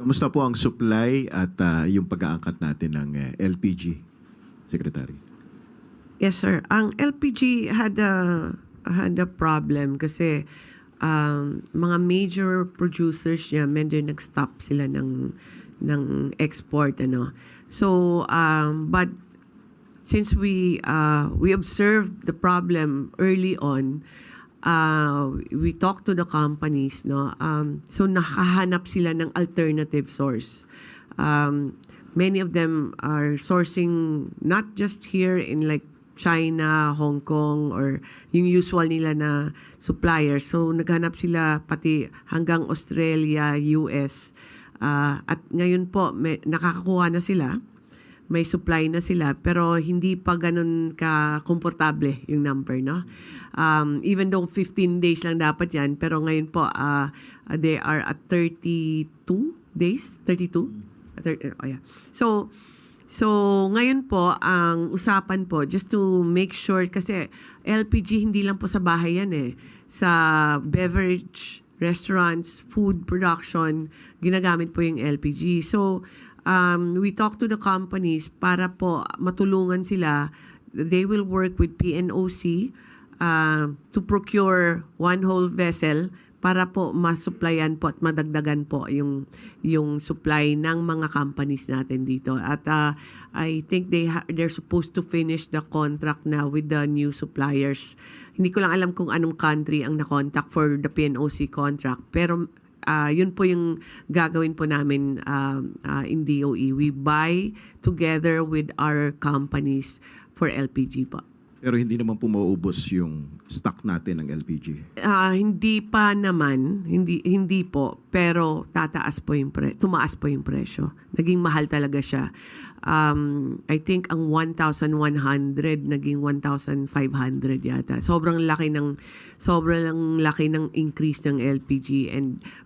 Kamusta po ang supply at yung pag-aangkat natin ng LPG, Secretary? Yes, sir. Ang LPG had a problem kasi mga major producers niya, medyo nag-stop sila ng export, ano. So, but since we observed the problem early on, we talked to the companies, no. So nakahanap sila ng alternative source. Many of them are sourcing not just here in like China, Hong Kong, or yung usual nila na suppliers. So naghanap sila pati hanggang Australia, US. At ngayon po nakakakuha na sila. May supply na sila, pero hindi pa ganun ka-komportable yung number, no? Even though 15 days lang dapat yan, pero ngayon po, they are at 32 days? 32? Oh, yeah. So ngayon po, ang usapan po, just to make sure, kasi LPG hindi lang po sa bahay yan eh. Sa beverage, restaurants, food production, ginagamit po yung LPG. So, we talk to the companies para po matulungan sila. They will work with PNOC to procure one whole vessel para po masupplyan po at madagdagan po yung supply ng mga companies natin dito. At I think they're supposed to finish the contract now with the new suppliers. Hindi ko lang alam kung anong country ang na-contact for the PNOC contract, pero yun po yung gagawin po namin in DOE. We buy together with our companies for LPG po. Pero hindi naman po mauubos yung stock natin ng LPG. Hindi pa naman, hindi po, pero tumaas po yung presyo. Naging mahal talaga siya. I think ang 1,100 naging 1,500 yata. Sobrang laki ng increase ng LPG,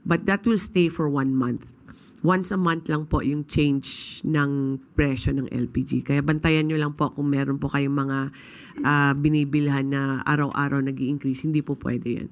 but that will stay for 1 month. Once a month lang po yung change ng presyo ng LPG. Kaya bantayan nyo lang po kung meron po kayong mga binibilhan na araw-araw nag-i-increase. Hindi po pwede yan.